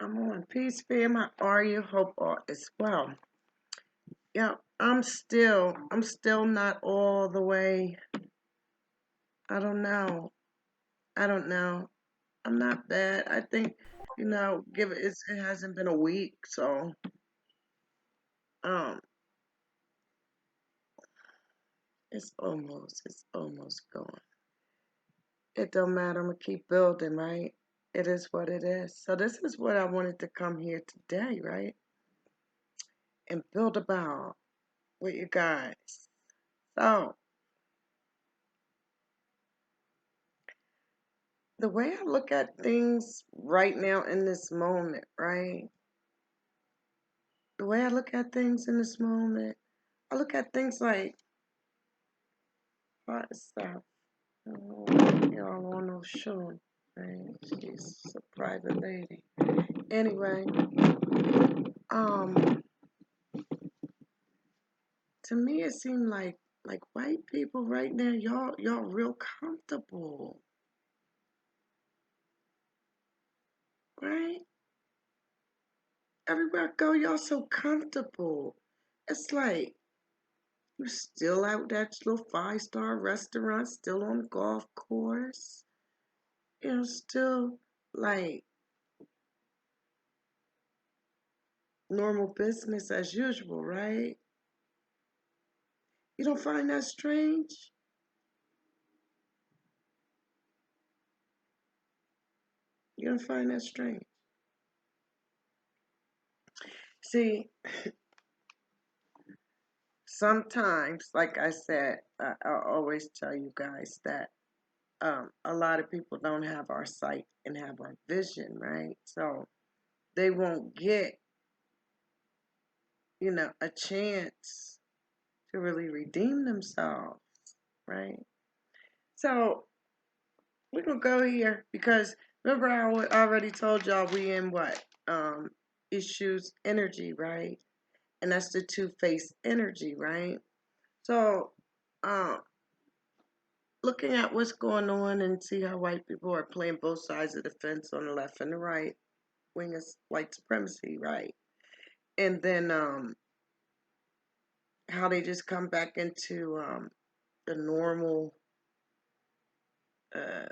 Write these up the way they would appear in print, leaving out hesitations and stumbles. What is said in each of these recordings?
I'm on. Peace, fam. How are you? Hope all is well. Yeah, I'm still not all the way. I don't know. I don't know. I'm not bad. I think, give it hasn't been a week, so um, it's almost gone. It don't matter. I'm gonna keep building, right? It is what it is. So this is what I wanted to come here today, right? And build about with you guys. So the way I look at things right now in this moment, right? The way I look at things in this moment, I look at things like hot stuff. Oh, y'all on no show, right? She's a private lady. Anyway, um, to me it seemed like white people right now, y'all real comfortable, right? Everywhere I go, y'all so comfortable. It's like you still out that little 5-star restaurant, still on the golf course, still like normal business as usual, right? You don't find that strange? You don't find that strange? See, sometimes, like I said, I always tell you guys that a lot of people don't have our sight and have our vision, right? So they won't get, a chance to really redeem themselves, right? So we're gonna go here because remember I already told y'all we in what issues energy, right? And that's the two-faced energy, right? So um looking at what's going on and see how white people are playing both sides of the fence on the left and the right wing is white supremacy, right? And then how they just come back into the normal uh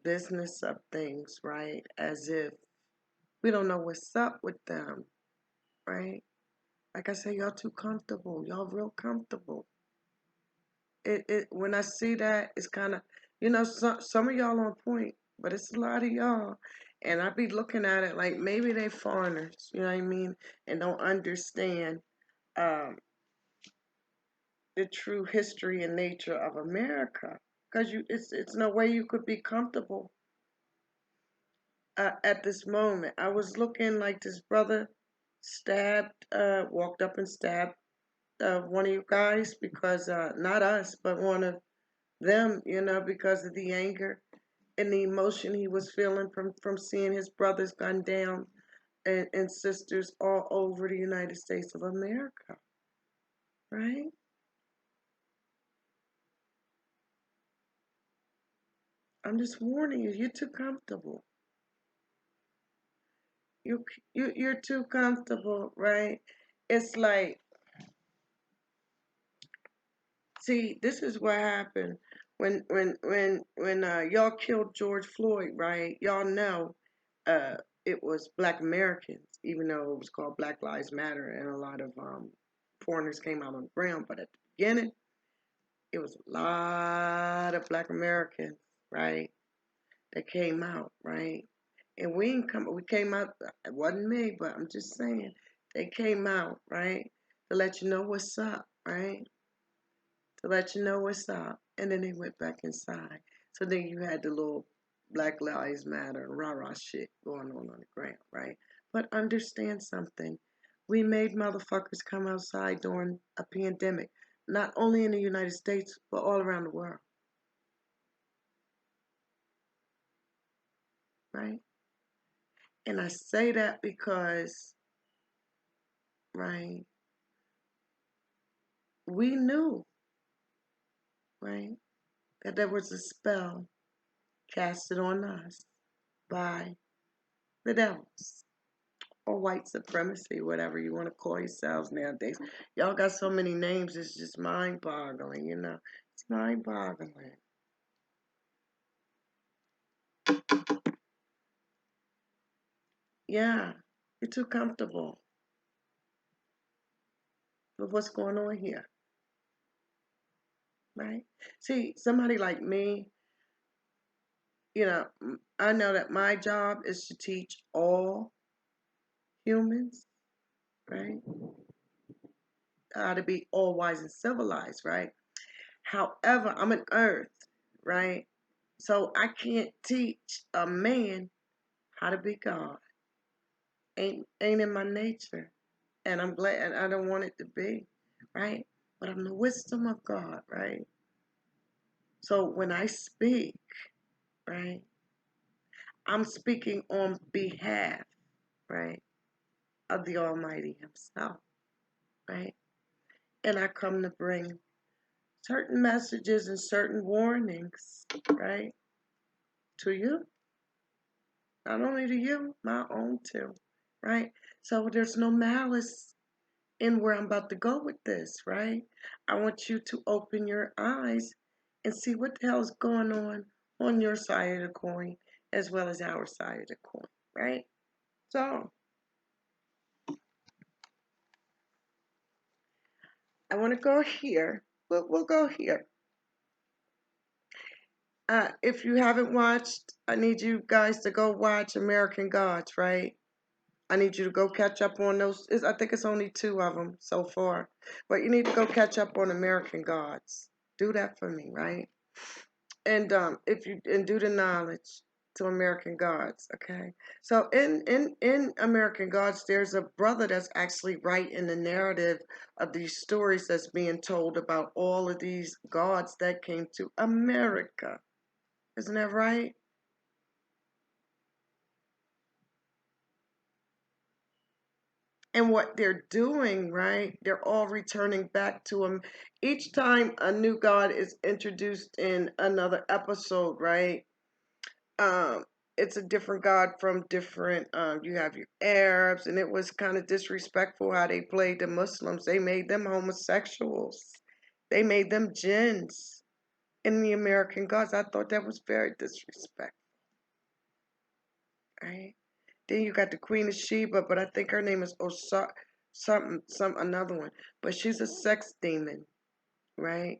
business of things, right? As if we don't know what's up with them, right? Like I say, y'all too comfortable. Y'all real comfortable. It when I see that, it's kind of, some of y'all on point, but it's a lot of y'all, and I be looking at it like maybe they foreigners, you know what I mean, and don't understand um, the true history and nature of America, because it's no way you could be comfortable at this moment. I was looking like this brother walked up and stabbed one of you guys because not us, but one of them, because of the anger and the emotion he was feeling from seeing his brothers gunned down and sisters all over the United States of America, right? I'm just warning you, you're too comfortable. You're too comfortable, right? It's like, see, this is what happened when y'all killed George Floyd, right? Y'all know uh it was Black Americans, even though it was called Black Lives Matter, and a lot of foreigners came out on the ground. But at the beginning, it was a lot of Black Americans, right, that came out, right? And we came out. It wasn't me, but I'm just saying they came out, right, to let you know what's up, right? To let you know what's up. And then they went back inside. So then you had the little Black Lives Matter, rah rah shit going on the ground, right? But understand something. We made motherfuckers come outside during a pandemic, not only in the United States, but all around the world, right? And I say that because, right, we knew, right, that there was a spell casted on us by the devils, or white supremacy, whatever you want to call yourselves nowadays. Y'all got so many names, it's just mind boggling, you know. It's mind boggling. Yeah, you're too comfortable with what's going on here, right? See, somebody like me, you know, I know that my job is to teach all humans, right, how to be all wise and civilized, right? However, I'm an earth, right? So I can't teach a man how to be God. Ain't in my nature. And I'm glad, and I don't want it to be, right? But I'm the wisdom of God, right? So when I speak, right, I'm speaking on behalf, right, of the Almighty Himself, right? And I come to bring certain messages and certain warnings, right, to you. Not only to you, my own too, right? So there's no malice in where I'm about to go with this, right? I want you to open your eyes and see what the hell is going on your side of the coin as well as our side of the coin, right? So I want to go here. We'll go here. If you haven't watched, I need you guys to go watch American Gods, right? I need you to go catch up on those. I think it's only 2 of them so far. But you need to go catch up on American Gods. Do that for me, right? And if you and do the knowledge to American Gods, okay? So in American Gods, there's a brother that's actually writing the narrative of these stories that's being told about all of these gods that came to America. Isn't that right? And what they're doing, right? They're all returning back to him. Each time a new god is introduced in another episode, right? Um, it's a different god from different. You have your Arabs, and it was kind of disrespectful how they played the Muslims. They made them homosexuals. They made them jinns in the American gods. I thought that was very disrespectful, right? Then you got the Queen of Sheba, but I think her name is some another one. But she's a sex demon, right?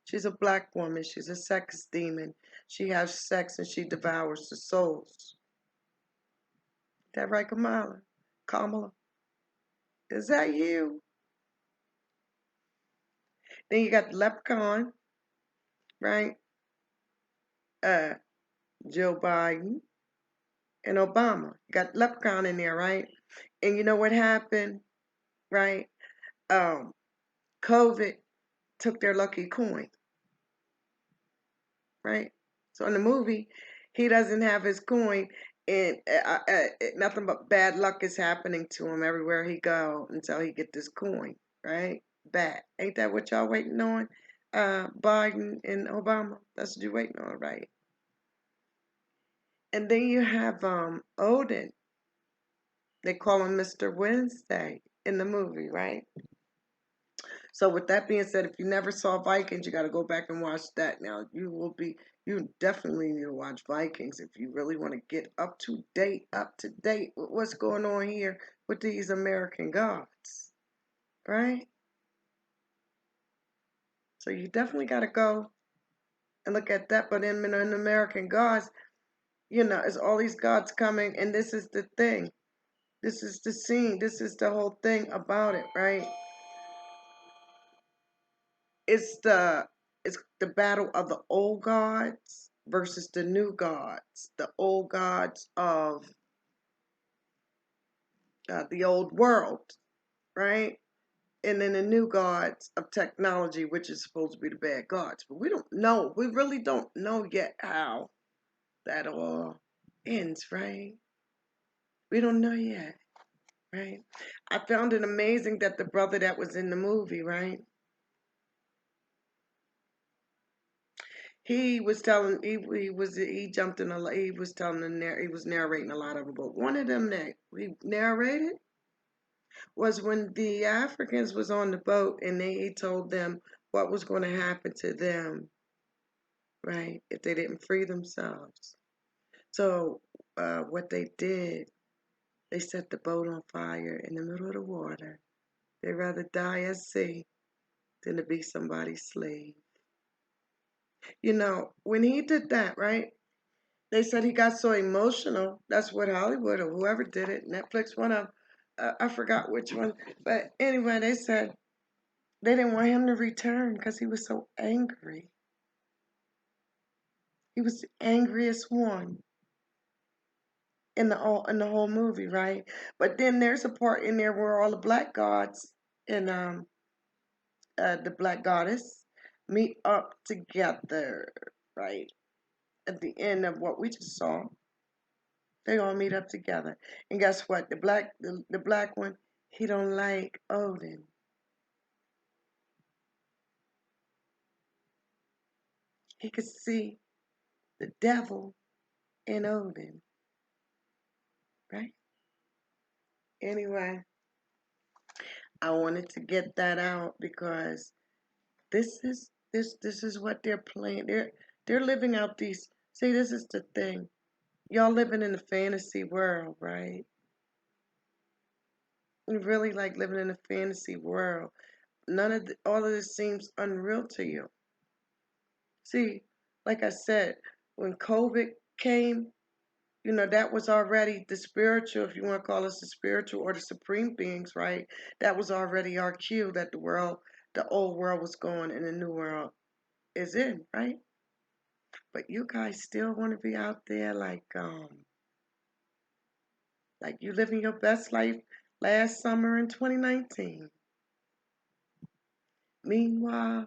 She's a black woman. She's a sex demon. She has sex and she devours the souls. Is that right, Kamala? Kamala? Is that you? Then you got the leprechaun, right? Uh, Joe Biden and Obama. You got leprechaun in there, right? And you know what happened, right? Um, COVID took their lucky coin, right? So in the movie, he doesn't have his coin, and nothing but bad luck is happening to him everywhere he go until he get this coin, right? Back. Ain't that what y'all waiting on? Biden and Obama. That's what you're waiting on, right? And then you have Odin. They call him Mr. Wednesday in the movie, right? So with that being said, if you never saw Vikings, you got to go back and watch that. Now you definitely need to watch Vikings if you really want to get up to date with what's going on here with these American gods, right? So you definitely got to go and look at that. But in American gods, you know, it's all these gods coming, and this is the thing. This is the scene. This is the whole thing about it, right? it's the it's the battle of the old gods versus the new gods. The old gods of the old world, right? And then the new gods of technology, which is supposed to be the bad gods. But we don't know. We really don't know yet how that all ends, right? We don't know yet, right? I found it amazing that the brother that was in the movie, right? He was telling he jumped in he was telling he was narrating a lot of them, but one of them that he narrated was when the Africans was on the boat and he told them what was going to happen to them, right, if they didn't free themselves. So what they did, they set the boat on fire in the middle of the water. They'd rather die at sea than to be somebody's slave. You know, when he did that, right? They said he got so emotional. That's what Hollywood or whoever did it, Netflix, one of, I forgot which one. But anyway, they said they didn't want him to return because he was so angry. He was the angriest one in the whole movie, right? But then there's a part in there where all the black gods and the black goddess meet up together, right? At the end of what we just saw, they all meet up together. And guess what? The black one, he don't like Odin. He could see the devil in Odin, right? Anyway, I wanted to get that out because this is what they're playing. They're living out these. See, this is the thing. Y'all living in a fantasy world, right? You really like living in a fantasy world. All of this seems unreal to you. See, like I said, when COVID came, you know, that was already the spiritual, if you want to call us the spiritual or the supreme beings, right? That was already our cue that the old world was gone and the new world is in, right? But you guys still want to be out there like you living your best life last summer in 2019. Meanwhile,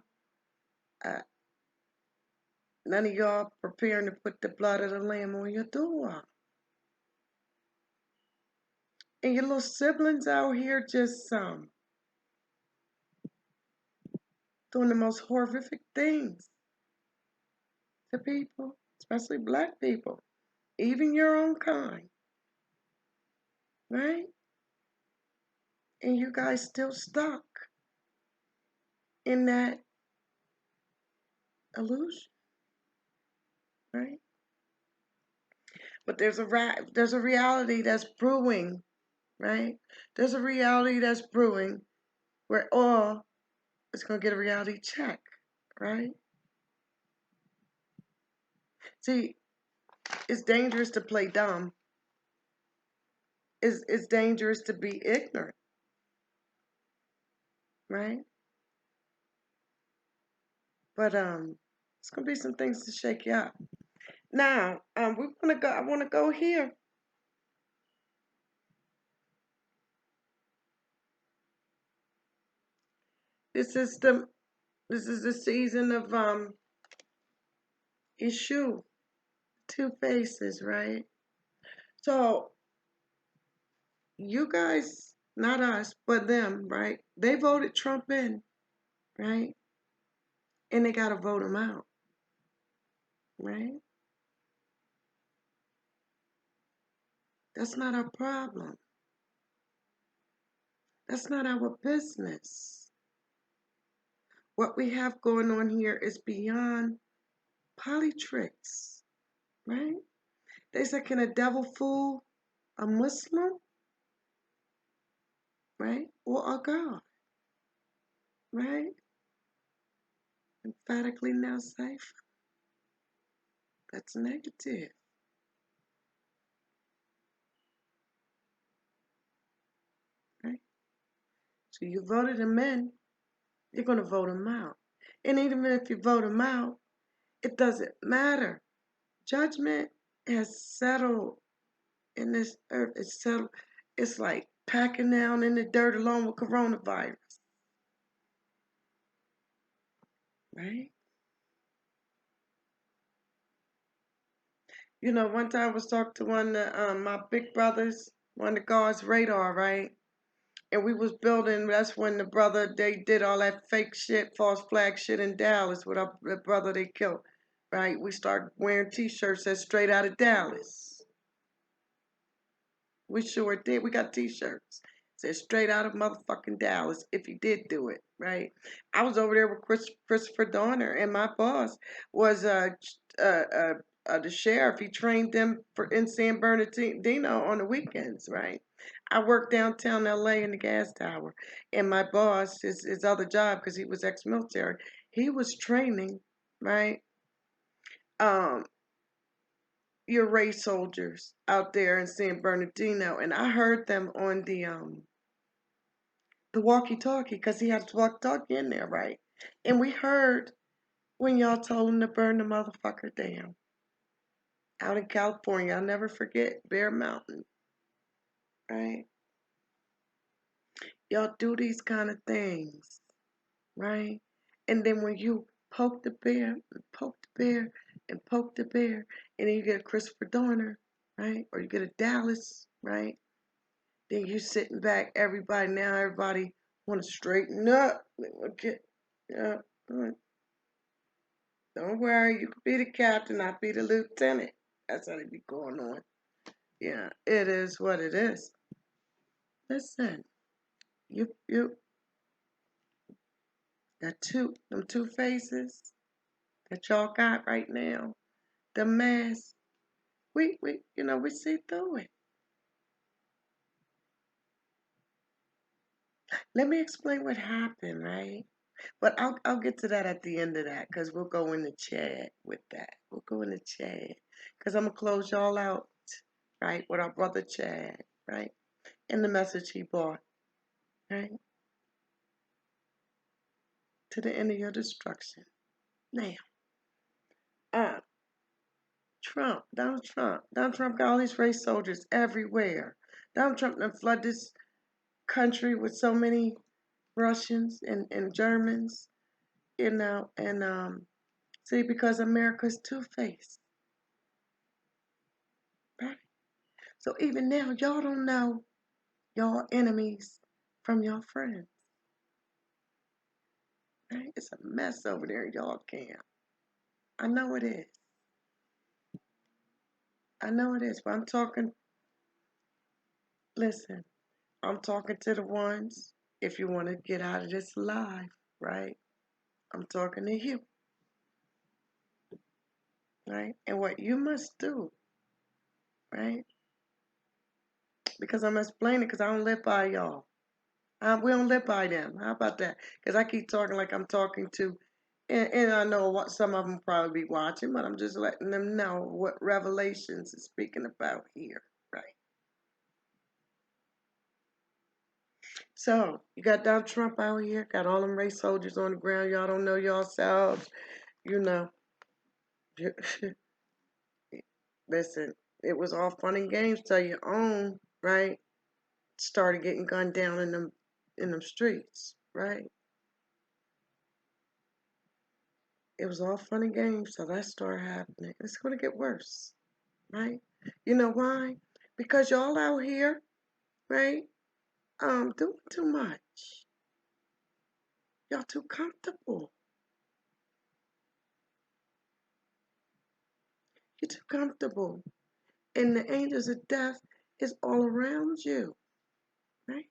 uh, none of y'all preparing to put the blood of the lamb on your door. And your little siblings out here just doing the most horrific things to people, especially black people, even your own kind, right? And you guys still stuck in that illusion, right? But there's a reality that's brewing, right? There's a reality that's brewing where all is gonna get a reality check, right? See, it's dangerous to play dumb. It's dangerous to be ignorant, right? But it's gonna be some things to shake you up. Now, we wanna go. I wanna go here. This is the this is the season of issue, two faces, right? So you guys, not us, but them, right? They voted Trump in, right? And they gotta vote him out, right? That's not our problem. That's not our business. What we have going on here is beyond politics, right? They said, can a devil fool a Muslim, right? Or a God, right? Emphatically now safe. That's negative, right? So you voted him in, you're going to vote him out. And even if you vote him out, it doesn't matter. Judgment has settled in this earth. It's settled. It's like packing down in the dirt along with coronavirus, right? You know, one time I was talking to one of my big brothers, one of the guards radar, right? And we was building, that's when the brother, they did all that fake shit, false flag shit in Dallas with our the brother they killed. right? We started wearing T-shirts that straight out of Dallas. We sure did. We got T-shirts. Said straight out of motherfucking Dallas. If he did do it, right? I was over there with Christopher Donner, and my boss was the sheriff. He trained them for in San Bernardino on the weekends, right? I worked downtown LA in the gas tower, and my boss, his other job, because he was ex-military, he was training, right? Um, your race soldiers out there in San Bernardino, and I heard them on the walkie-talkie because he had the walkie-talkie in there, right? And we heard when y'all told him to burn the motherfucker down out in California. I'll never forget Bear Mountain, right? Y'all do these kind of things, right? And then when you poke the bear, and poke the bear, and poke the bear, and then you get a Christopher Dorner, right? Or you get a Dallas, right? Then you sitting back, everybody want to straighten up. They want to get, yeah, don't worry, you could be the captain, I'll be the lieutenant. That's how they be going on. Yeah, it is what it is. Listen, you got them two faces that y'all got right now, the mask. We see through it. Let me explain what happened, right? But I'll get to that at the end of that because we'll go in the chat with that. We'll go in the chat because I'm gonna close y'all out, right, with our brother Chad, right, and the message he brought, right, to the end of your destruction. Now, uh, Donald Trump got all these race soldiers everywhere. Donald Trump done flood this country with so many Russians and Germans, and see, because America's two-faced, right? So even now, y'all don't know y'all enemies from your friends, right? It's a mess over there in y'all camp. I know it is. I know it is, but I'm talking, listen, I'm talking to the ones, if you want to get out of this alive, right? I'm talking to you, right? And what you must do, right? Because I'm explaining, because I don't live by y'all. We don't live by them. How about that? Because I keep talking like I'm talking to, and I know what some of them probably be watching, but I'm just letting them know what Revelations is speaking about here, right? So you got Donald Trump out here, got all them race soldiers on the ground. Y'all don't know yourselves, you know. Listen, it was all fun and games till your own, right? Started getting gunned down in them streets, right? It was all fun and games till that started happening. It's gonna get worse, right? You know why? Because y'all out here, right? Doing too much. Y'all too comfortable. You're too comfortable. And the angels of death is all around you, right?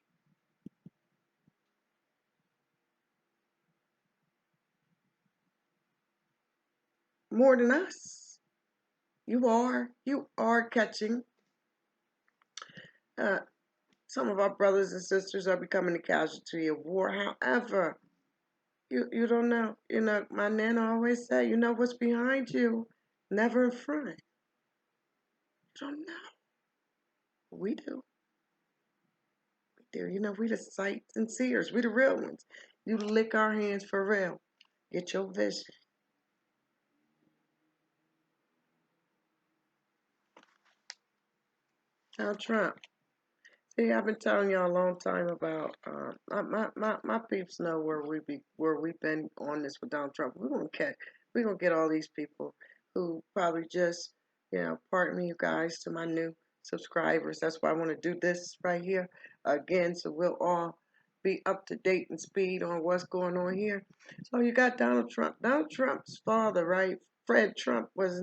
More than us. You are catching. Uh, some of our brothers and sisters are becoming the casualty of war. However, you don't know. You know, my nana always said, you know what's behind you, never in front. You don't know. We do. We do. You know, we the sights and seers. We the real ones. You lick our hands for real. Get your vision. Now, Trump. See, I've been telling y'all a long time about my peeps know where we've been on this with Donald Trump. We're gonna get all these people who probably just, pardon me, you guys, to my new subscribers. That's why I want to do this right here again, so we'll all be up to date and speed on what's going on here. So you got Donald Trump. Donald Trump's father, right? Fred Trump was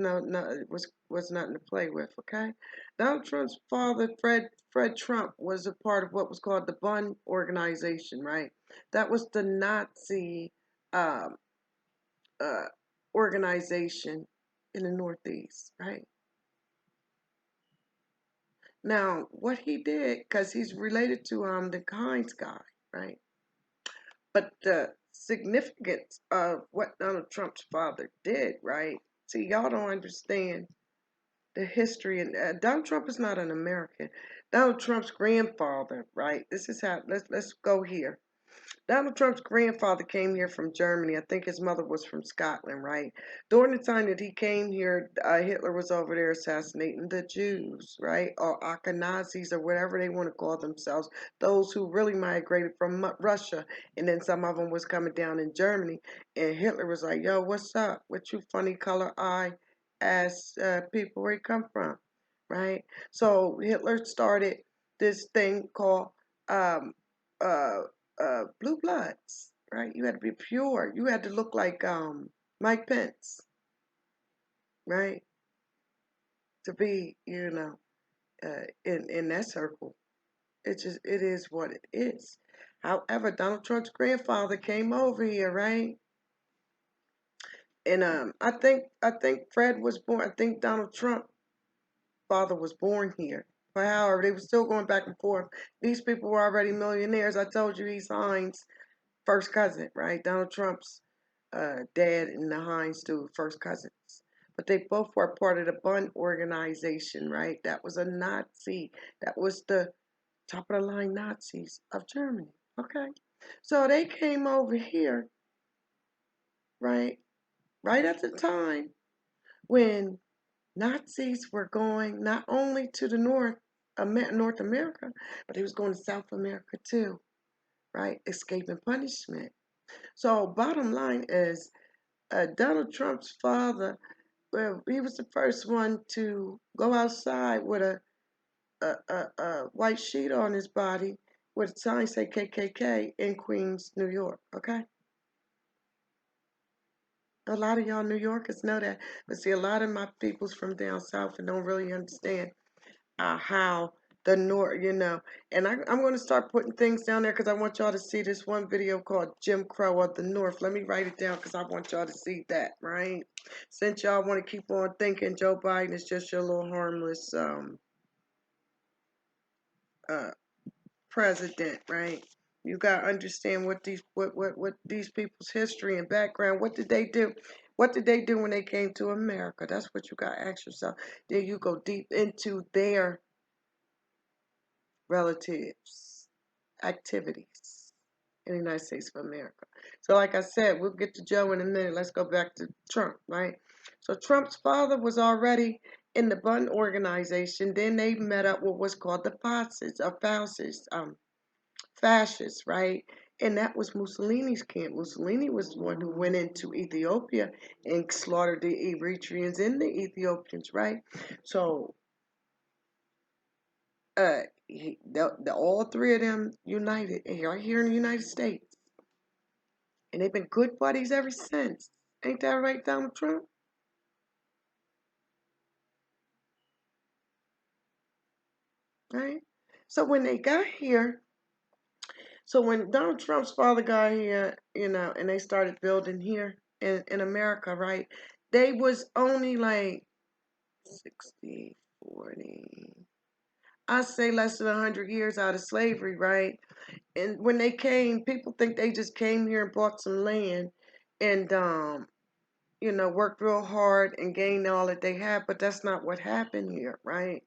was nothing to play with. Okay, Donald Trump's father, Fred Trump, was a part of what was called the Bund organization. Right, that was the Nazi um, uh, organization in the Northeast. Right. Now, what he did, because he's related to the Heinz guy, right? But the significance of what Donald Trump's father did, right? See, y'all don't understand the history. And Donald Trump is not an American. Donald Trump's grandfather, right? This is how. Let's go here. Donald Trump's grandfather came here from Germany. I think his mother was from Scotland, right? During the time that he came here, Hitler was over there assassinating the Jews, right? Or Ashkenazis, or whatever they want to call themselves, those who really migrated from Russia. And then some of them was coming down in Germany. And Hitler was like, yo, what's up? What you funny color eye ass people, where you come from, right? So Hitler started this thing called um, uh, blue bloods, right? You had to be pure. You had to look like Mike Pence, right? To be, in that circle. It is what it is. However, Donald Trump's grandfather came over here, right? And I think Fred was born. I think Donald Trump's father was born here. But however, they were still going back and forth. These people were already millionaires. I told you he's Heinz first cousin, right? Donald Trump's dad and the Heinz dude, first cousins. But they both were part of the Bund organization, right? That was a Nazi. That was the top of the line Nazis of Germany. Okay. So they came over here, right? Right at the time when Nazis were going not only to the North America, but they was going to South America too, right? Escaping punishment. So bottom line is Donald Trump's father, well, he was the first one to go outside with a white sheet on his body with a sign say KKK in Queens, New York. Okay, a lot of y'all New Yorkers know that, but see, a lot of my peoples from down south and don't really understand how the North, And I'm going to start putting things down there because I want y'all to see this one video called Jim Crow of the North. Let me write it down because I want y'all to see that, right? Since y'all want to keep on thinking Joe Biden is just your little harmless uh, president, right? You got to understand what these people's history and background. What did they do? What did they do when they came to America? That's what you got to ask yourself. Then you go deep into their relatives' activities in the United States of America. So, like I said, we'll get to Joe in a minute. Let's go back to Trump, right? So, Trump's father was already in the Bund organization. Then they met up with what's called the fascists, right? And that was Mussolini's camp. Mussolini was the one who went into Ethiopia and slaughtered the Eritreans and the Ethiopians, right? So all three of them united right here in the United States, and they've been good buddies ever since. Ain't that right, Donald Trump? Right. So when they got here, so when Donald Trump's father got here, and they started building here in America, right? They was only like 60, 40. I say less than 100 years out of slavery, right? And when they came, people think they just came here and bought some land and worked real hard and gained all that they had, but that's not what happened here, right?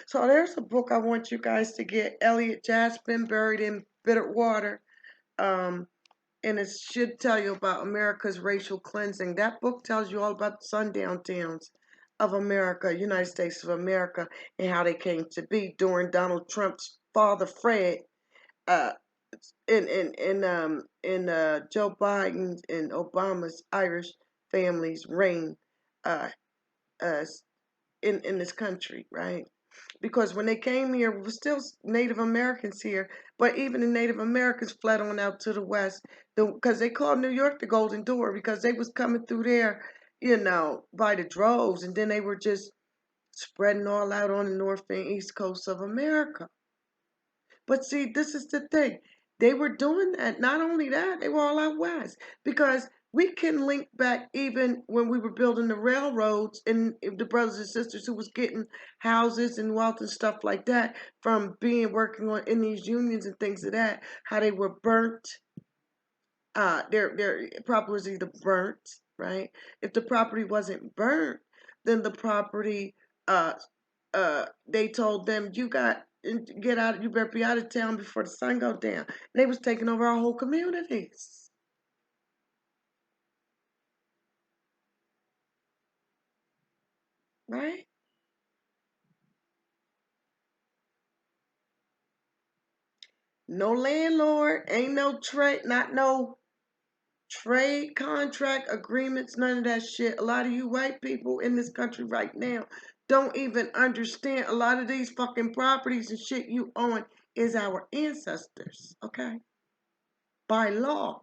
So there's a book I want you guys to get, Elliot Jaspin, Buried in Bitter Water, um, and it should tell you about America's racial cleansing. That book tells you all about the sundown towns of America, United States of America, and how they came to be during Donald Trump's father, Fred, uh, in Joe Biden's and Obama's Irish family's reign uh, uh, in this country, right? Because when they came here, we were still Native Americans here, but even the Native Americans fled on out to the west because they called New York the Golden Door because they was coming through there, by the droves, and then they were just spreading all out on the north and east coast of America. But see, this is the thing. They were doing that. Not only that, they were all out west. Because we can link back even when we were building the railroads and the brothers and sisters who was getting houses and wealth and stuff like that from being working on in these unions and things of that, how they were burnt. Their property was either burnt, right? If the property wasn't burnt, then the property uh they told them you got get out, you better be out of town before the sun go down. And they was taking over our whole communities, right? No landlord, ain't no trade, not no trade contract agreements, none of that shit. A lot of you white people in this country right now don't even understand a lot of these fucking properties and shit you own is our ancestors, okay? By law.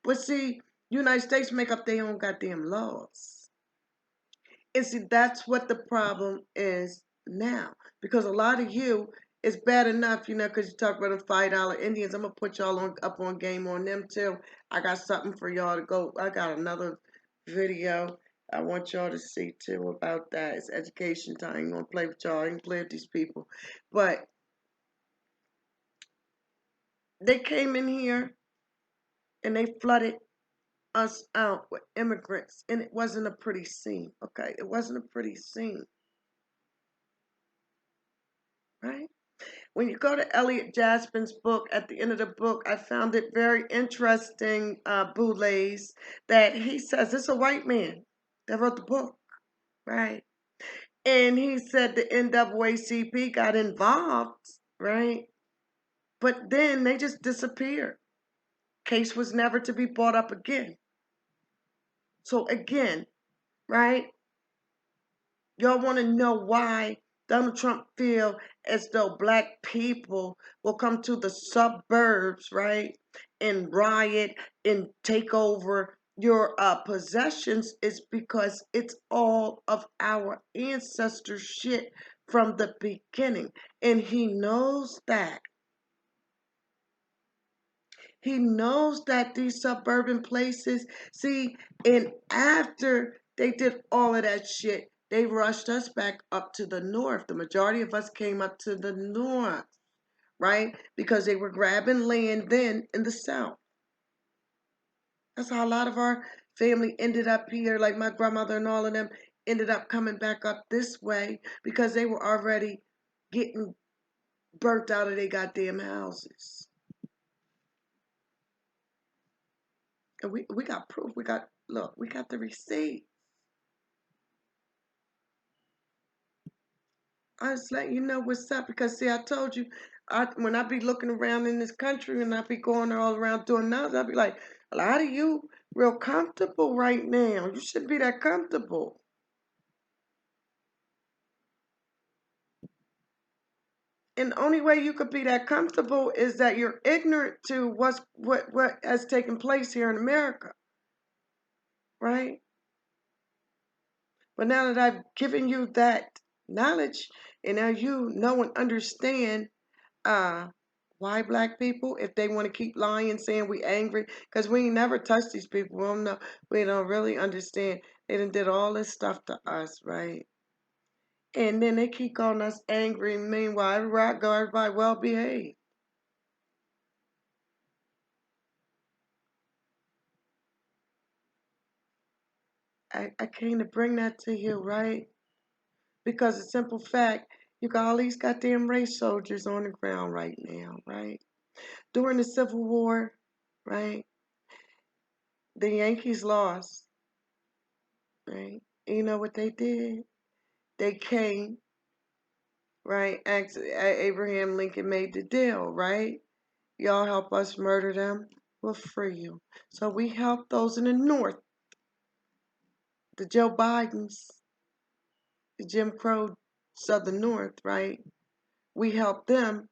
But see, United States make up their own goddamn laws. And see, that's what the problem is now. Because a lot of you, it's bad enough, because you talk about the $5 Indians. I'm gonna put y'all up on game on them too. I got something for y'all to go. I got another video I want y'all to see too about that. It's education time. I ain't gonna play with y'all. I ain't play with these people. But they came in here and they flooded us out with immigrants, and it wasn't a pretty scene. Okay, it wasn't a pretty scene, right? When you go to Elliot Jasper's book, at the end of the book, I found it very interesting, Boulez, that he says it's a white man that wrote the book, right? And he said the NAACP got involved, right? But then they just disappeared. Case was never to be brought up again. So again, right? Y'all want to know why Donald Trump feel as though black people will come to the suburbs, right, and riot and take over your possessions is because it's all of our ancestors shit from the beginning. And he knows that. He knows that these suburban places, see, and after they did all of that shit, they rushed us back up to the north. The majority of us came up to the north, right? Because they were grabbing land then in the south. That's how a lot of our family ended up here, like my grandmother and all of them ended up coming back up this way because they were already getting burnt out of their goddamn houses. And we got proof. We got the receipt. I just let you know what's up because see, I told you, when I be looking around in this country and I be going all around doing nothing, I be like, a lot of you real comfortable right now. You shouldn't be that comfortable. And the only way you could be that comfortable is that you're ignorant to what has taken place here in America, right? But now that I've given you that knowledge, and now you know and understand uh why black people, if they want to keep lying saying we angry, because we ain't never touched these people, we don't really understand. They done did all this stuff to us, right? And then they keep calling us angry, and meanwhile everywhere I go everybody well behaved. I came to bring that to you, right? Because the simple fact, you got all these goddamn race soldiers on the ground right now, right? During the Civil War, right, the Yankees lost, right? And you know what they did? They came, right? Abraham Lincoln made the deal, right? Y'all help us murder them, we'll free you. So we help those in the North, the Joe Bidens, the Jim Crow Southern North, right? We help them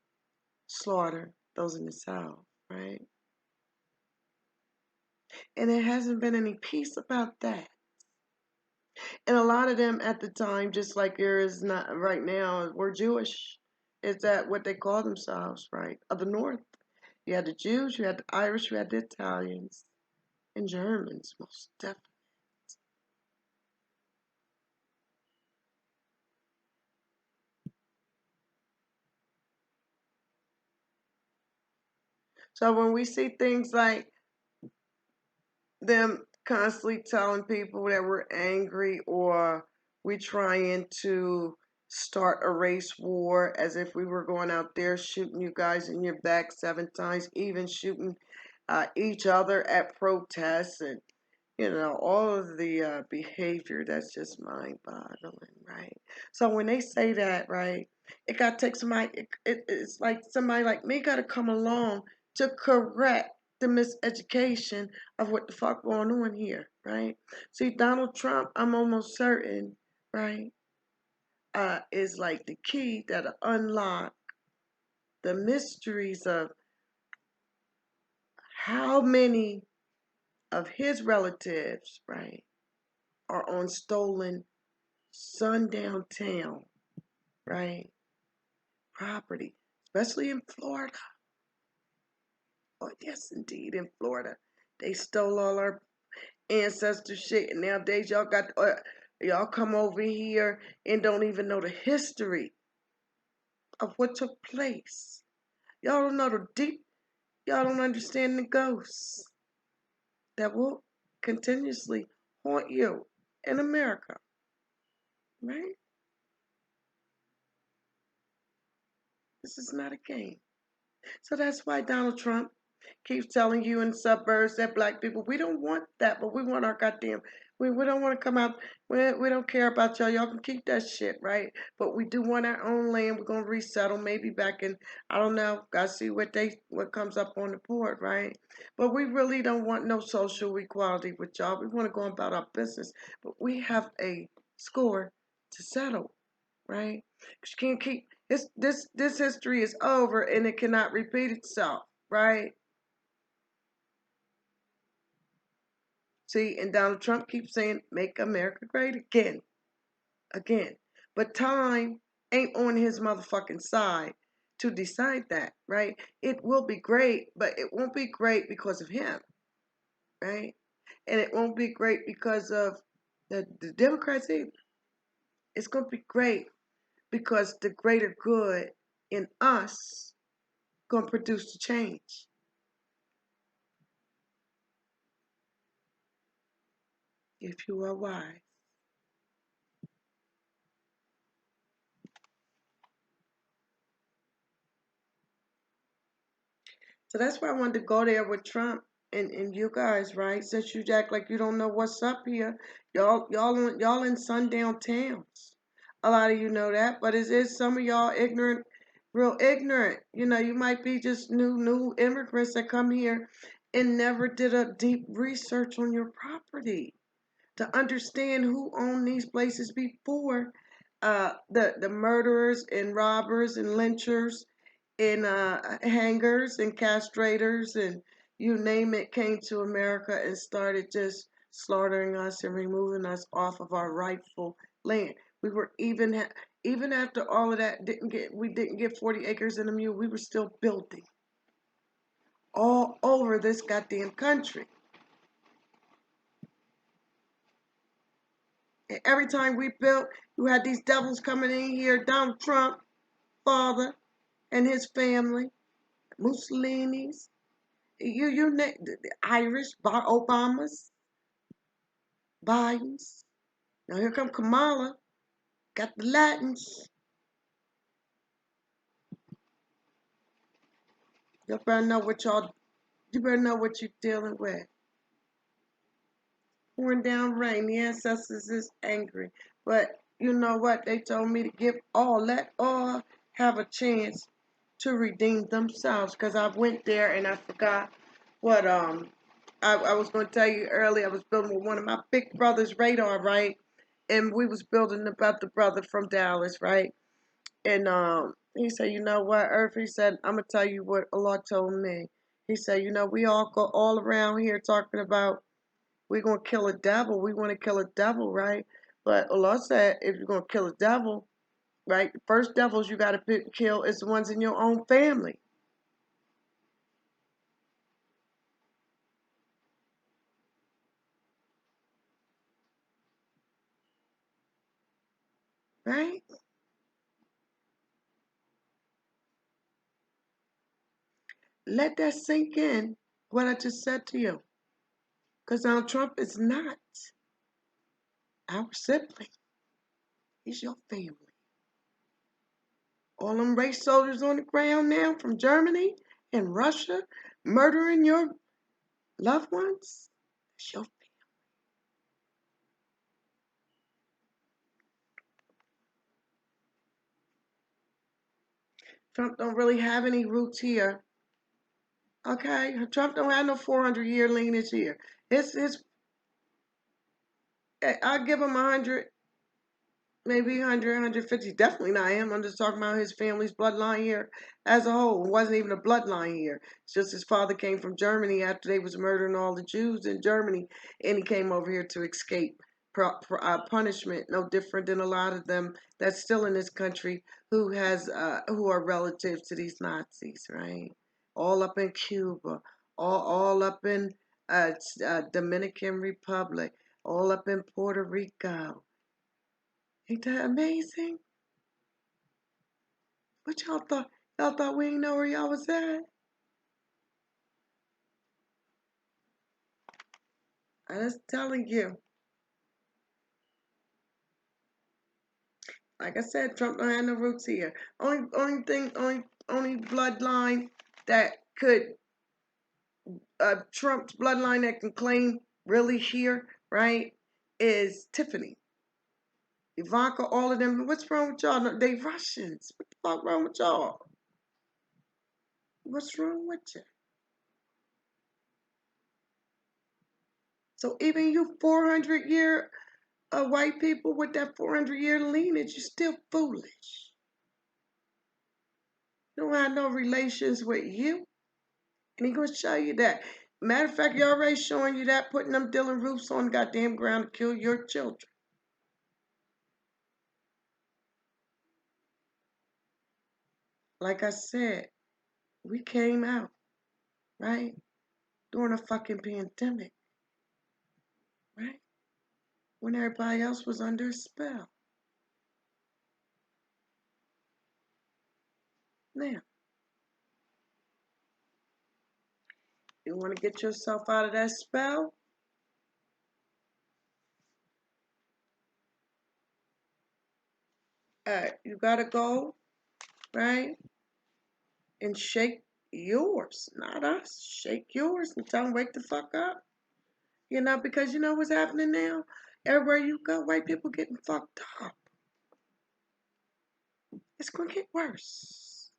slaughter those in the South, right? And there hasn't been any peace about that. And a lot of them at the time, just like there is not right now, were Jewish. Is that what they call themselves, right? Of the North. You had the Jews, you had the Irish, you had the Italians, and Germans, most definitely. So when we see things like them constantly telling people that we're angry or we trying to start a race war as if we were going out there shooting you guys in your back 7 times, even shooting each other at protests and all of the behavior that's just mind-boggling, right? So when they say that, right, it got to take somebody. It's like somebody like me got to come along to correct the miseducation of what the fuck going on here, right? See, Donald Trump, I'm almost certain, right, is like the key that unlock the mysteries of how many of his relatives, right, are on stolen sundown town, right? Property, especially in Florida. Oh, yes, indeed, in Florida. They stole all our ancestor shit, and nowadays y'all come over here and don't even know the history of what took place. Y'all don't know the deep, y'all don't understand the ghosts that will continuously haunt you in America, right? This is not a game. So that's why Donald Trump keeps telling you in suburbs that black people, we don't want that, but we want our goddamn, we don't want to come out, we don't care about y'all. Y'all can keep that shit, right? But we do want our own land. We're going to resettle maybe back in, I don't know, gotta see what comes up on the board, right? But we really don't want no social equality with y'all. We want to go about our business, but we have a score to settle, right? 'Cause you can't keep this history is over and it cannot repeat itself, right? See, and Donald Trump keeps saying, "Make America great again, again." But time ain't on his motherfucking side to decide that, right? It will be great, but it won't be great because of him, right? And it won't be great because of the Democrats either. It's going to be great because the greater good in us gonna produce the change. If you are wise. So that's why I wanted to go there with Trump and you guys, right? Since you act like you don't know what's up here, y'all in sundown towns. A lot of you know that, but is some of y'all ignorant, real ignorant. You might be just new immigrants that come here and never did a deep research on your property to understand who owned these places before the murderers and robbers and lynchers and hangers and castrators and you name it came to America and started just slaughtering us and removing us off of our rightful land. We were even after all of that we didn't get 40 acres and a mule. We were still building all over this goddamn country. And every time we built, you had these devils coming in here. Donald Trump, father, and his family, Mussolini's, the Irish, Obamas, Bidens. Now here come Kamala, got the Latins. You better know what y'all. You better know what you're dealing with. Pouring down rain. The ancestors is angry, but you know what? They told me to let all have a chance to redeem themselves. Cause I went there and I forgot what I was going to tell you earlier. I was building with one of my big brother's radar, right? And we was building about the brother from Dallas, right? And he said, you know what, Earth? He said, I'm gonna tell you what Allah told me. He said, we all go all around here talking about we gonna kill a devil. We want to kill a devil, right? But Allah said, if you're gonna kill a devil, right, the first devils you gotta kill is the ones in your own family, right? Let that sink in. What I just said to you, because Donald Trump is not our sibling. He's your family. All them race soldiers on the ground now from Germany and Russia murdering your loved ones. That's your family. Trump don't really have any roots here. Okay, Trump don't have no 400-year lineage here. His I'll give him 100, maybe 100, 150. Definitely not him. I'm just talking about his family's bloodline here as a whole. It wasn't even a bloodline here. It's just his father came from Germany after they was murdering all the Jews in Germany, and he came over here to escape punishment. No different than a lot of them that's still in this country who are relatives to these Nazis, right? All up in Cuba, all up in Dominican Republic, all up in Puerto Rico. Ain't that amazing? What y'all thought? Y'all thought we didn't know where y'all was at? I'm just telling you. Like I said, Trump don't have no roots here. Only bloodline that could Trump's bloodline that can claim really here, right, is Tiffany, Ivanka, all of them. What's wrong with y'all? No, they Russians. What the fuck wrong with y'all? What's wrong with you? So even you 400-year white people with that 400-year lineage, you're still foolish. You don't have no relations with you. And he gonna show you that. Matter of fact, he already showing you that, putting them Dylan roofs on the goddamn ground to kill your children. Like I said, we came out, right? During a fucking pandemic, right? When everybody else was under a spell. Now, you wanna get yourself out of that spell? You gotta go, right? And shake yours, not us. Shake yours and tell them wake the fuck up. You know, because you know what's happening now? Everywhere you go, white people getting fucked up. It's gonna get worse.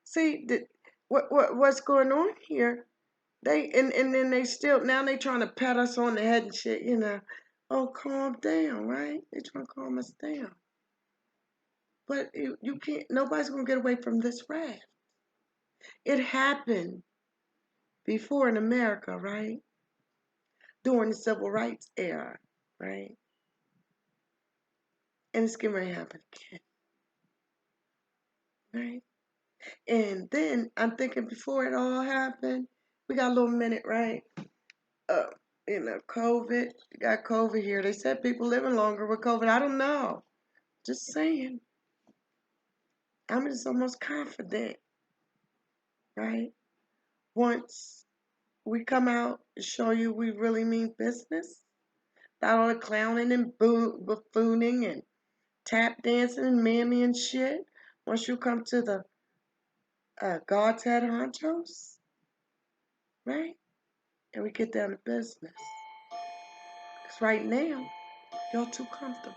See, what's going on here? And then they still now they trying to pat us on the head and shit. You know, oh calm down, right? They trying to calm us down, but you can't. Nobody's gonna get away from this wrath. It happened before in America, right? During the civil rights era, right? And it's getting ready to happen again, right? And then I'm thinking before it all happened, we got a little minute, right? Uh, COVID. You got COVID here. They said people living longer with COVID. I don't know. Just saying. I'm just almost confident, right? Once we come out and show you we really mean business, not all the clowning and buffooning and tap dancing and mammy and shit. Once you come to the God's head honchos, right? And we get down to business. Because right now, y'all too comfortable.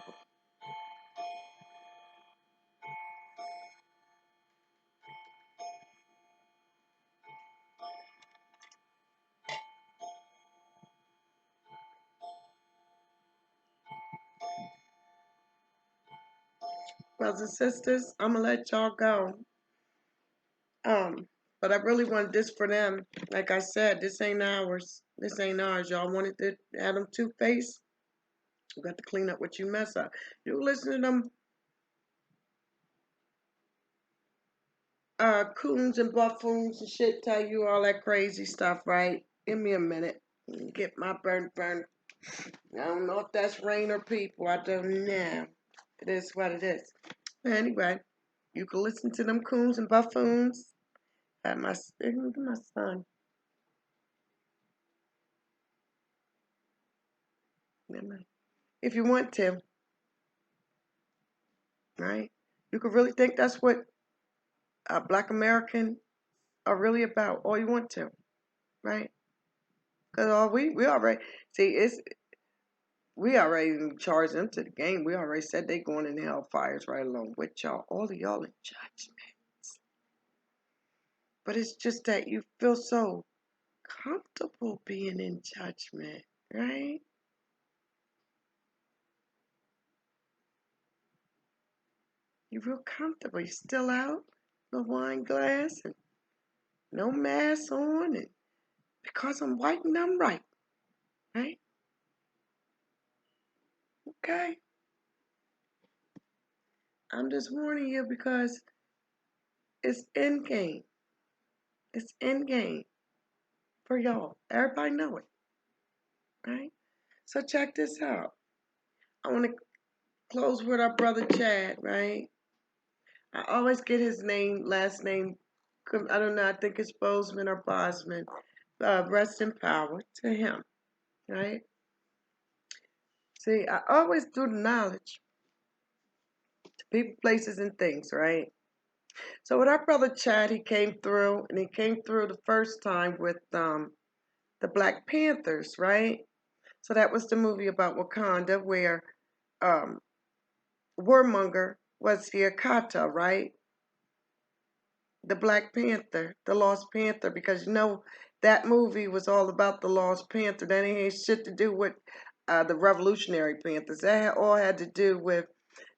Brothers and sisters, I'm going to let y'all go. But I really wanted this for them. Like I said, this ain't ours. This ain't ours. Y'all wanted to have them two-faced? You got to clean up what you mess up. You listen to them coons and buffoons and shit tell you all that crazy stuff, right? Give me a minute. Get my burn. I don't know if that's rain or people. I don't know. It is what it is. Anyway, you can listen to them coons and buffoons. At my son. If you want to, right? You could really think that's what Black Americans are really about. All you want to, right? Because all we already see it's we already charged them to the game. We already said they going in hellfires right along with y'all. All of y'all in judgment. But it's just that you feel so comfortable being in judgment, right? You real comfortable. You still out, the wine glass, and no mask on, and because I'm white and I'm right, right? Okay. I'm just warning you because it's end game. It's end game for y'all. Everybody know it, right? So check this out. I want to close with our brother Chad, right? I always get his last name. I don't know. I think it's Bozeman or Bosman. Rest in power to him, right? See, I always do the knowledge to people, places, and things, right? So with our brother Chad, he came through, and he came through the first time with the Black Panthers, right? So that was the movie about Wakanda where um, Warmonger was the Akata, right? The Black Panther, the Lost Panther, because you know that movie was all about the Lost Panther. That ain't shit to do with the Revolutionary Panthers. That all had to do with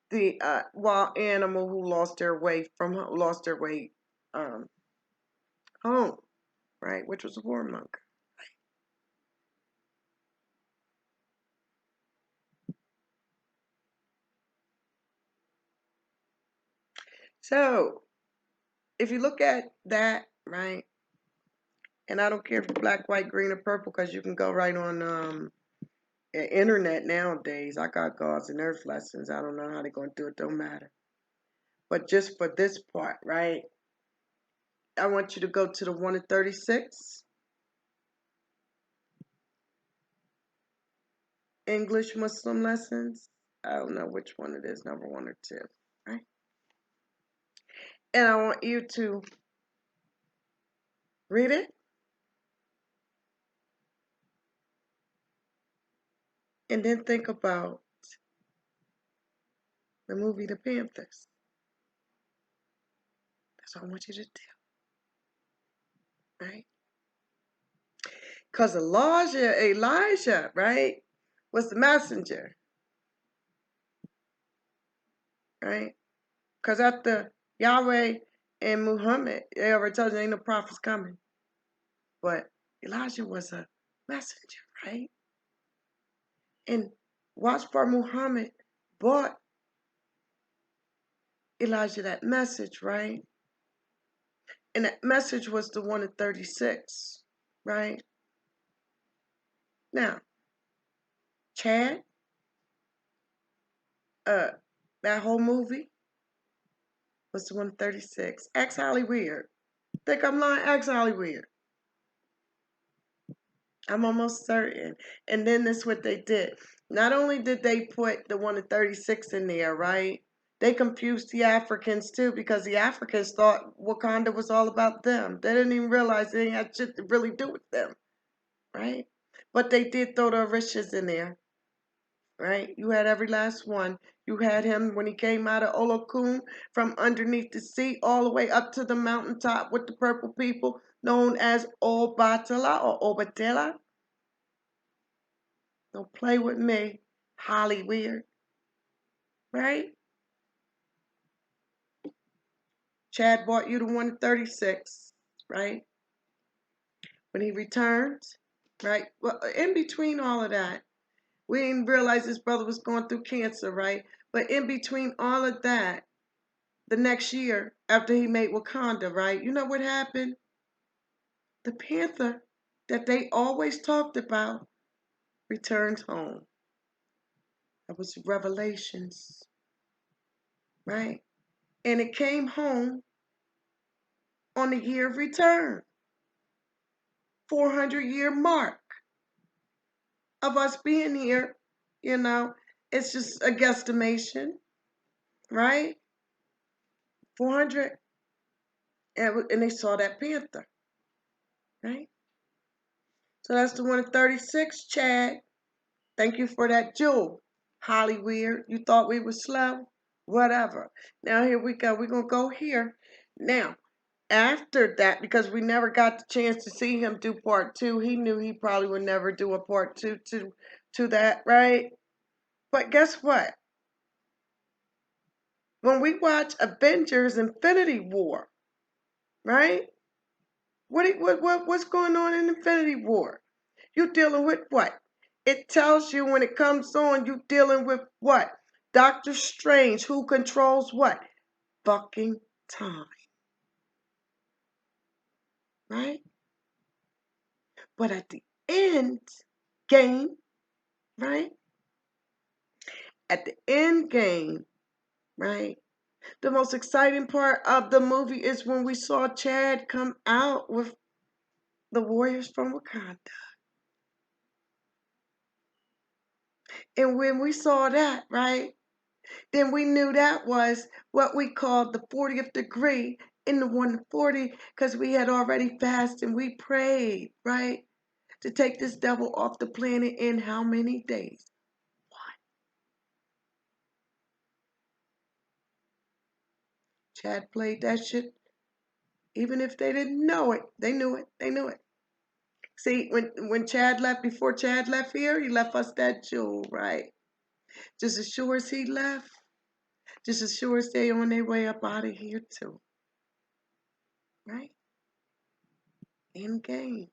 the wild animal who lost their way um, home, right? Which was a warmonger. So if you look at that, right, and I don't care if you're black, white, green, or purple, because you can go right on internet nowadays. I got gods and earth lessons. I don't know how they're going to do it. Don't matter. But just for this part, right, I want you to go to the 1 to 36 English Muslim lessons. I don't know which one it is, number 1 or 2, right? And I want you to read it and then think about the movie The Panthers. That's what I want you to do, right? Because Elijah, right, was the messenger, right? Because after Yahweh and Muhammad, they already told you ain't no prophets coming. But Elijah was a messenger, right? And watch Bar Muhammad brought Elijah that message, right? And that message was the 1 in 36, right? Now, Chad, uh, that whole movie was the 1 in 36. Ask Holly Weird. Think I'm lying? Ask Holly Weird. I'm almost certain. And then that's what they did. Not only did they put the 1 in 36 in there, right? They confused the Africans too because the Africans thought Wakanda was all about them. They didn't even realize they had shit to really do with them, right? But they did throw the Orishas in there, right? You had every last one. You had him when he came out of Olokun from underneath the sea all the way up to the mountaintop with the purple people known as Obatala or Obatella. Don't play with me, Holly Weird, right? Chad bought you the 136, right? When he returned, right? Well, in between all of that, We didn't realize his brother was going through cancer, right? But in between all of that, the next year after he made Wakanda, right? You know what happened? The Panther that they always talked about returned home. That was Revelations, right? And it came home on the year of return, 400-year mark of us being here. You know, it's just a guesstimation, right? 400, and they saw that Panther, right? So that's the one at 36, Chad. Thank you for that jewel. Holly Weird. You thought we were slow? Whatever. Now here we go. We're going to go here. Now, after that, because we never got the chance to see him do part two, he knew he probably would never do a part two to that, right? But guess what? When we watch Avengers Infinity War, right? What's going on in Infinity War? You dealing with what? It tells you when it comes on, you dealing with what? Doctor Strange, who controls what? Fucking time, right? But at the end game, right? At the end game, right? The most exciting part of the movie is when we saw Chad come out with the Warriors from Wakanda. And when we saw that, right? Then we knew that was what we called the 40th degree in the 140 because we had already fasted and we prayed, right? To take this devil off the planet in how many days? What? Chad played that shit. Even if they didn't know it, they knew it. They knew it. See, when Chad left, before Chad left here, he left us that jewel, right? Just as sure as he left, just as sure as they on their way up out of here too, right? End game.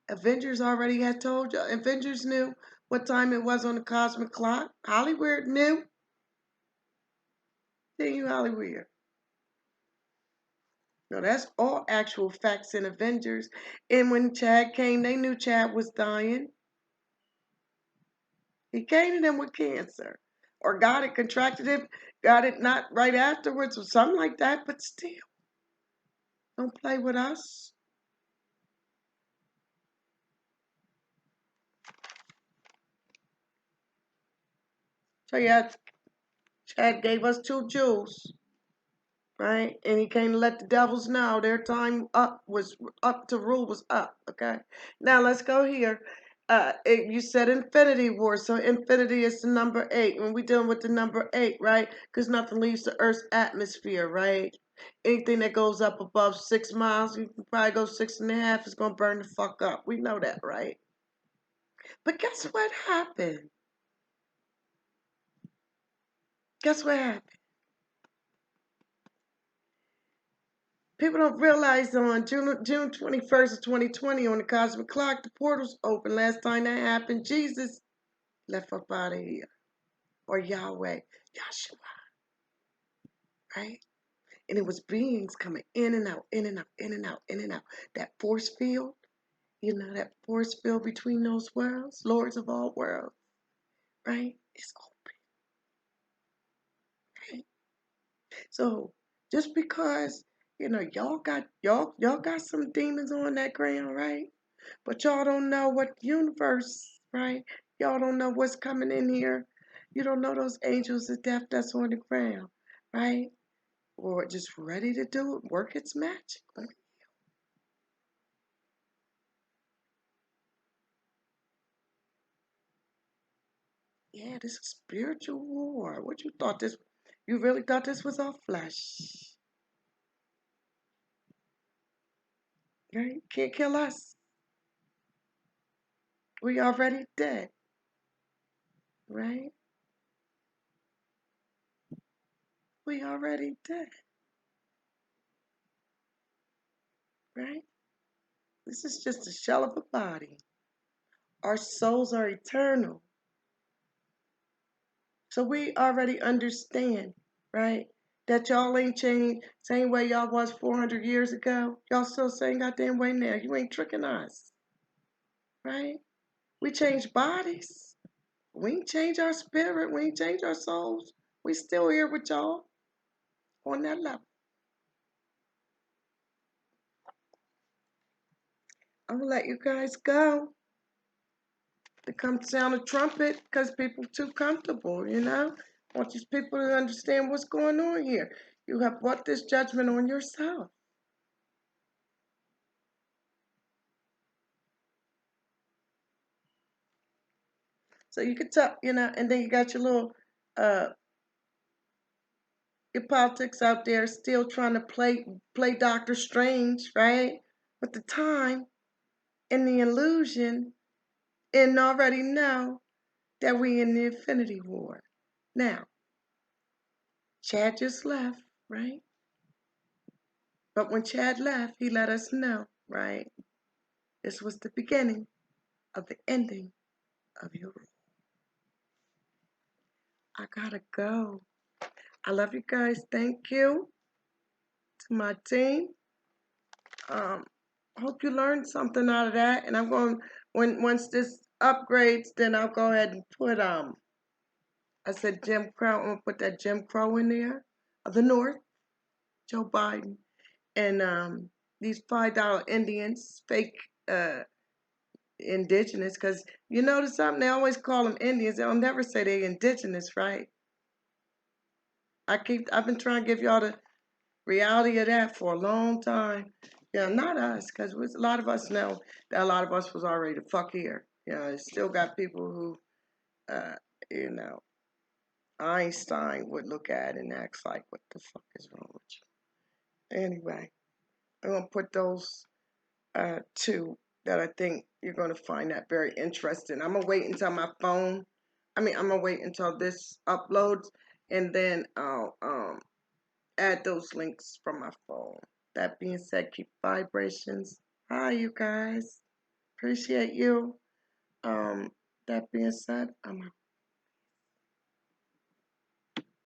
Avengers already had told you. Avengers knew what time it was on the cosmic clock. Hollywood knew. Then you Hollywood. No, that's all actual facts in Avengers. And when Chad came, they knew Chad was dying. He came to them with cancer. Or got it, contracted it, got it not right afterwards or something like that, but still. Don't play with us. So yeah, Chad gave us two jewels. Right? And he came to let the devils know their time up was up to rule was up. Okay. Now let's go here. You said Infinity War, so Infinity is the number 8. When we dealing with the number 8, right? Because nothing leaves the Earth's atmosphere, right? Anything that goes up above 6 miles, you can probably go 6.5. It's gonna burn the fuck up. We know that, right? But guess what happened? Guess what happened? People don't realize on June 21st of 2020 on the cosmic clock, the portals open. Last time that happened, Jesus left up out of here. Or Yahweh, Yahshua, right? And it was beings coming in and out, in and out, in and out, in and out. That force field, that force field between those worlds, lords of all worlds, right? It's open, right? So just because, y'all got some demons on that ground, right? But y'all don't know what universe, right? Y'all don't know what's coming in here. You don't know those angels of death that's on the ground, right? Or just ready to do it, work its magic. Yeah, this is spiritual war. What you thought this? You really thought this was all flesh, right? Can't kill us. We already dead, right? We already dead, right? This is just a shell of a body. Our souls are eternal. So we already understand, right? That y'all ain't changed same way y'all was 400 years ago. Y'all still same goddamn way now. You ain't tricking us, right? We changed bodies. We ain't changed our spirit. We ain't changed our souls. We still here with y'all on that level. I'm gonna let you guys go. To come sound a trumpet because people too comfortable, you know? I want these people to understand what's going on here. You have brought this judgment on yourself. So you could tell, you know, and then you got your little uh your politics out there still trying to play Doctor Strange, right? With the time and the illusion and already know that we in the Infinity War. Now, Chad just left, right? But when Chad left, he let us know, right? This was the beginning of the ending of your rule. I gotta go. I love you guys. Thank you to my team. Um, hope you learned something out of that. And I'm going once this upgrades, then I'll go ahead and put I said Jim Crow. I'm gonna put that Jim Crow in there of the North, Joe Biden, and these $5 Indians, fake indigenous, because you notice something, they always call them Indians. They'll never say they indigenous, right? I've been trying to give y'all the reality of that for a long time. Yeah, not us, because a lot of us know that a lot of us was already the fuck here. You know, still got people who, uh, you know, Einstein would look at and act like, what the fuck is wrong with you? Anyway, I'm gonna put those two that I think you're gonna find that very interesting. I'm gonna wait until my phone. I'm gonna wait until this uploads, and then I'll add those links from my phone. That being said, keep vibrations. Hi, you guys. Appreciate you. That being said, I'm out.